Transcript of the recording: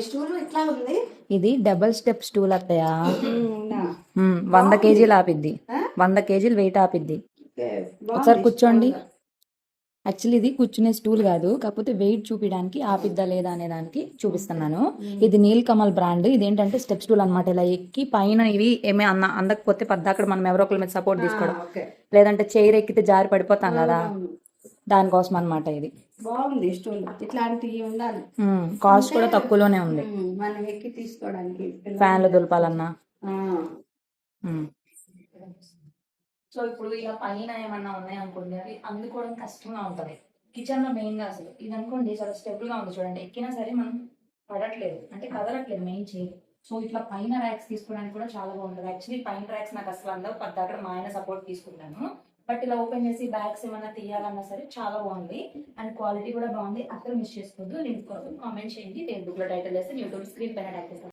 Stool ఇట్లా ఉంది. ఇది డబల్ స్టెప్ స్టూల్ అత్తయ్య. 100 కేజీలు ఆపిద్ది, 100 కేజీలు వెయిట్ ఆపిద్ది. ఒకసారి కూర్చోండి. యాక్చువల్లీ ఇది కూర్చునే స్టూల్ కాదు, కాకపోతే వెయిట్ చూపించడానికి ఆపిద్దా లేదా అనే దానికి చూపిస్తున్నాను. ఇది నీల్ కమల్ బ్రాండ్. ఇదేంటంటే స్టెప్ స్టూల్ అనమాట. ఇలా ఎక్కి పైన ఇవి ఏమీ అందకపోతే పద్దాకడ మనం ఎవరో ఒకరి మీద సపోర్ట్ తీసుకోవడం, లేదంటే చైర్ ఎక్కితే జారి పడిపోతాం కదా, దానికోసం అనమాట. ఇది బాగుంది స్టూల్. ఇట్లాంటివి ఉండాలి. కాస్ట్ కూడా తక్కువలోనే ఉంది. మనం ఎక్కి తీసుకోవడానికి ఫ్యాన్లు దులపాలన్నా. సో ఇప్పుడు ఇలా పైన ఏమన్నా ఉన్నాయి అనుకోండి, అవి అందుకోవడం కష్టంగా ఉంటుంది కిచెన్ లో. మెయిన్ గా అసలు ఇది అనుకోండి చాలా స్టెబుల్ గా ఉంది చూడండి, ఎక్కినా సరే మనం పడట్లేదు, అంటే కదలట్లేదు మెయిన్ చైర్. సో ఇట్లా పైన ర్యాక్స్ తీసుకోవడానికి కూడా చాలా బాగుంటుంది. యాక్చువల్లీ పైన ర్యాక్స్ నాకు అసలు అందరూ పద్దాక మా ఆయన సపోర్ట్ తీసుకుంటాను, బట్ ఇలా ఓపెన్ చేసి బ్యాగ్స్ ఏమన్నా తీయాలన్నా సరే చాలా బాగుంది. అండ్ క్వాలిటీ కూడా బాగుంది. అసలు మిస్ చేసుకోవద్దు. లింక్ కోసం కామెంట్ చేయండి. ఫేస్బుక్ లో టైటిల్ వేస్తే యూట్యూబ్ స్క్రీన్ పైన టైప్ చేస్తాను.